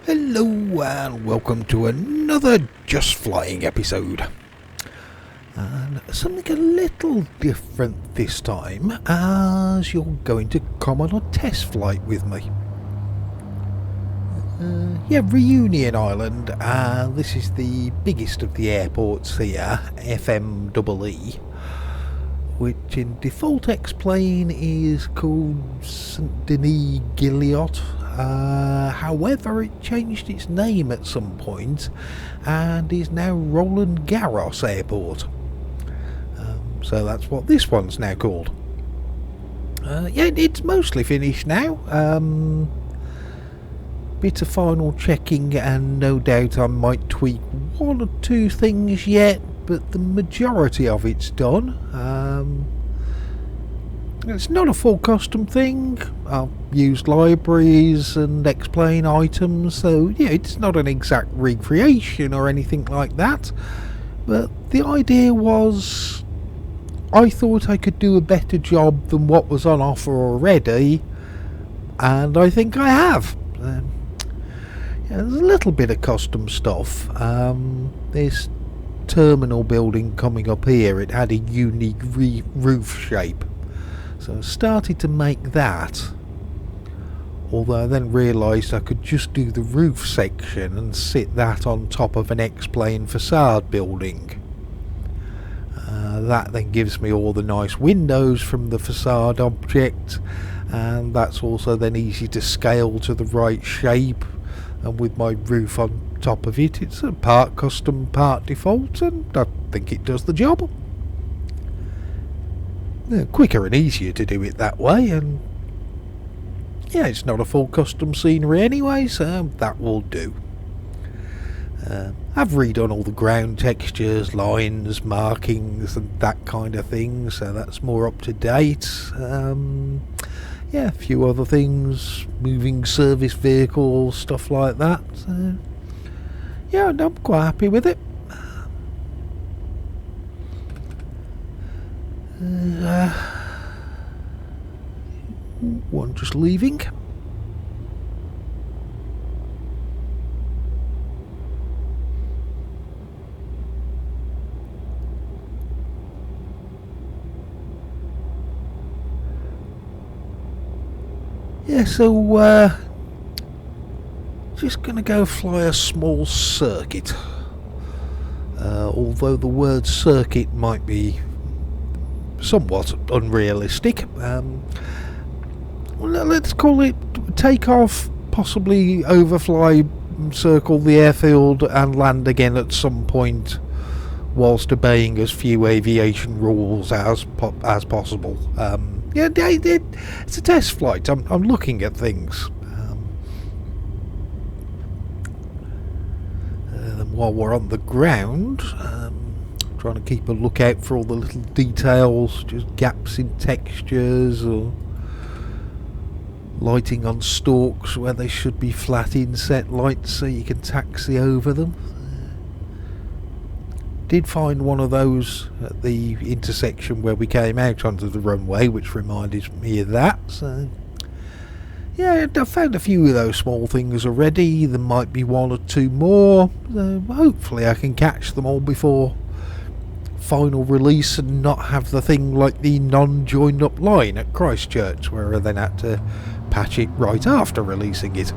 Hello and welcome to another Just Flying episode. And something a little different this time, as you're going to come on a test flight with me. Reunion Island. This is the biggest of the airports here, FMEE, which in default X-plane is called St Denis Gilliot. However, it changed its name at some point and is now Roland Garros Airport. So that's what this one's now called. It's mostly finished now. Bit of final checking, and no doubt I might tweak one or two things yet, but the majority of it's done. It's not a full custom thing. I've used libraries and X-plane items, so it's not an exact recreation or anything like that. But the idea was, I thought I could do a better job than what was on offer already, and I think I have. There's a little bit of custom stuff. This terminal building coming up here, it had a unique roof shape. So I started to make that, although I then realised I could just do the roof section and sit that on top of an X-plane facade building. That then gives me all the nice windows from the facade object, and that's also then easy to scale to the right shape, and with my roof on top of it, it's a part custom, part default, and I think it does the job. Quicker and easier to do it that way, and it's not a full custom scenery anyway, so that will do. I've redone all the ground textures, lines, markings and that kind of thing, so that's more up to date. A few other things, moving service vehicles, stuff like that. I'm quite happy with it. One just leaving. Just gonna go fly a small circuit. Although the word circuit might be somewhat unrealistic. Let's call it takeoff, possibly overfly, circle the airfield and land again at some point, whilst obeying as few aviation rules as possible. It's a test flight. I'm looking at things. While we're on the ground, trying to keep a lookout for all the little details, just gaps in textures or lighting on stalks where they should be flat inset lights so you can taxi over them. Did find one of those at the intersection where we came out onto the runway, which reminded me of that. So I found a few of those small things already. There might be one or two more, so hopefully I can catch them all before final release and not have the thing like the non-joined up line at Christchurch, where I then had to patch it right after releasing it.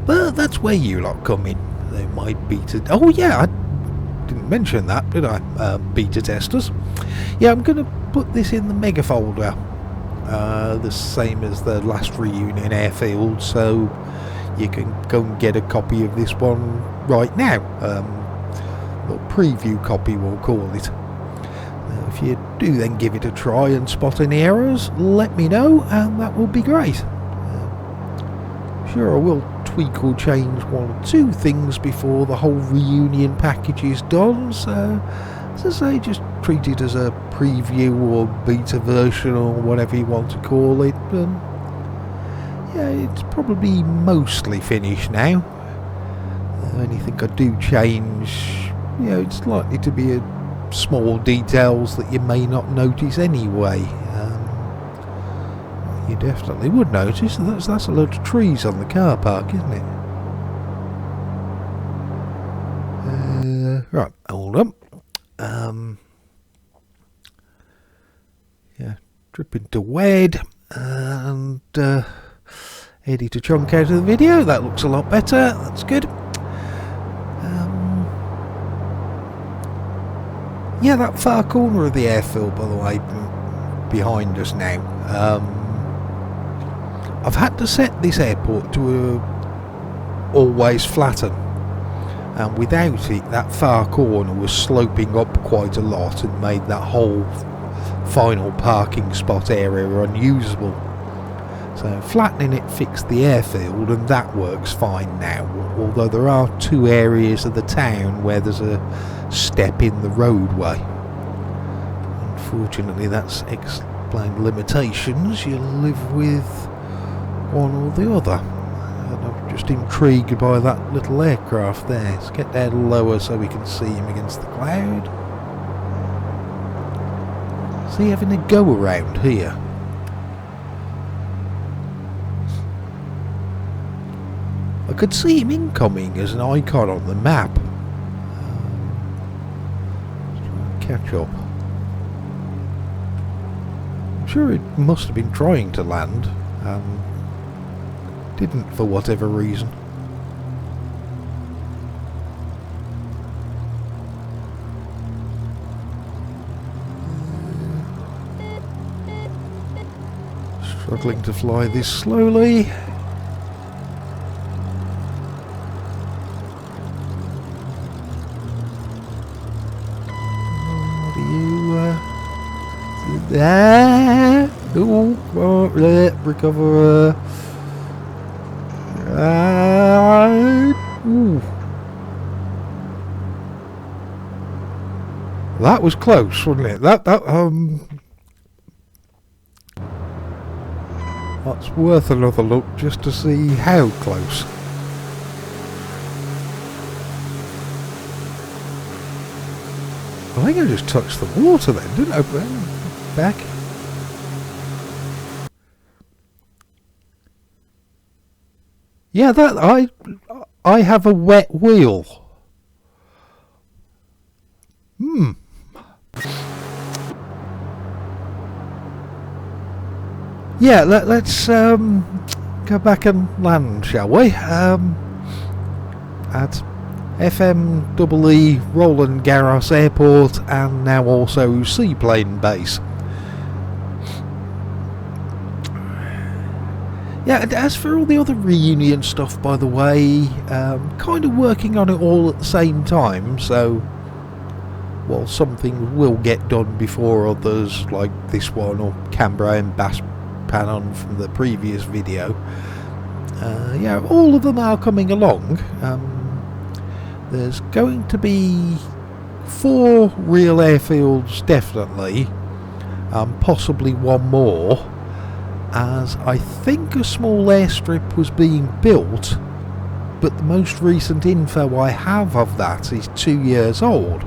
But that's where you lot come in. They might beta. Oh yeah, I didn't mention that, did I? Beta testers. I'm going to put this in the mega folder, the same as the last Reunion Airfield, so you can go and get a copy of this one right now. Or preview copy, we'll call it. If you do then give it a try and spot any errors, let me know, and that will be great. Sure, I will tweak or change one or two things before the whole Reunion package is done, so as I say, just treat it as a preview or beta version or whatever you want to call it. It's probably mostly finished now. Anything I do change, it's likely to be small details that you may not notice anyway. you definitely would notice that's a load of trees on the car park, isn't it? Right, hold up. Yeah, dripping to wed and ready to chunk out of the video. That looks a lot better. That's good. Yeah, that far corner of the airfield, by the way, behind us now. I've had to set this airport to always flatten, and without it, that far corner was sloping up quite a lot and made that whole final parking spot area unusable. So flattening it fixed the airfield, and that works fine now, although there are two areas of the town where there's a step in the roadway. Unfortunately, that's explained limitations. You live with one or the other. And I'm just intrigued by that little aircraft there. Let's get down lower so we can see him against the cloud. Is he having a go around here? I could see him incoming as an icon on the map. Let's try and catch up. I'm sure it must have been trying to land and didn't for whatever reason. Struggling to fly this slowly. Recover. Ooh. That was close, wasn't it? That's worth another look just to see how close. I think I just touched the water then, didn't I? Back. Yeah, that I have a wet wheel. Yeah, let's go back and land, shall we? At FMEE Roland Garros Airport, and now also Seaplane Base. Yeah, and as for all the other reunion stuff, by the way, kind of working on it all at the same time, so while some things will get done before others, like this one, or Canberra and Bass Panon from the previous video, yeah, all of them are coming along. There's going to be 4 real airfields, definitely, possibly one more, as I think a small airstrip was being built, but the most recent info I have of that is 2 years old.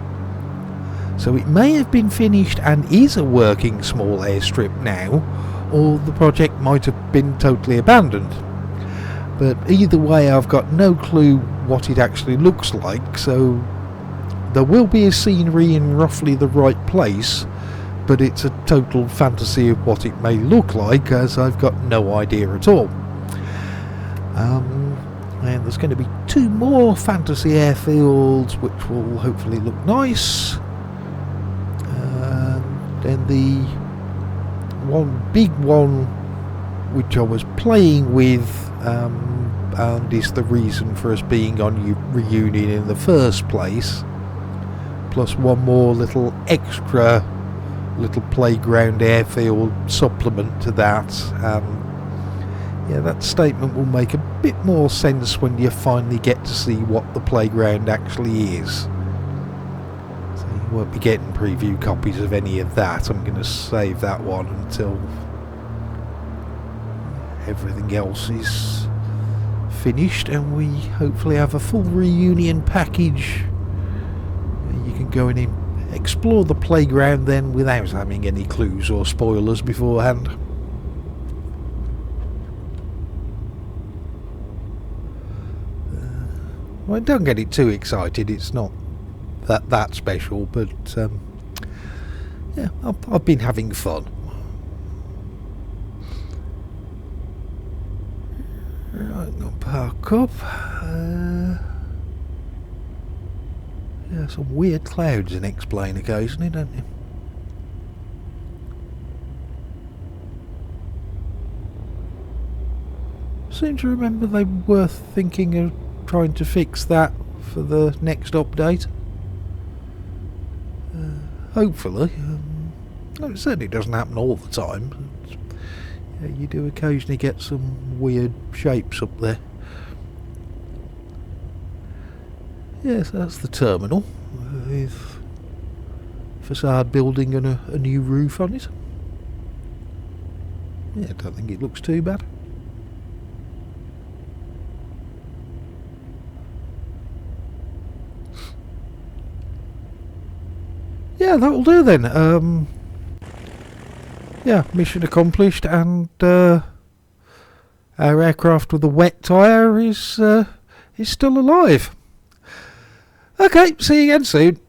So it may have been finished and is a working small airstrip now, or the project might have been totally abandoned. But either way, I've got no clue what it actually looks like, so there will be a scenery in roughly the right place, but it's a total fantasy of what it may look like, as I've got no idea at all. And there's going to be 2 more fantasy airfields, which will hopefully look nice. Then the one big one, which I was playing with, and is the reason for us being on reunion in the first place, plus one more little extra little playground airfield supplement to that. Yeah, that statement will make a bit more sense when you finally get to see what the playground actually is. So you won't be getting preview copies of any of that. I'm going to save that one until everything else is finished and we hopefully have a full reunion package. You can go in and explore the playground then without having any clues or spoilers beforehand. Well, don't get it too excited. It's not that special, but yeah, I've been having fun. Right, I'll park up. Yeah, some weird clouds in X-Plane occasionally, don't you? Seem to remember they were thinking of trying to fix that for the next update. Hopefully. It certainly doesn't happen all the time. But, you do occasionally get some weird shapes up there. Yes, that's the terminal, with facade building and a new roof on it. Yeah, I don't think it looks too bad. Yeah, that'll do then. Yeah, mission accomplished, and our aircraft with a wet tyre is still alive. Okay, see you again soon.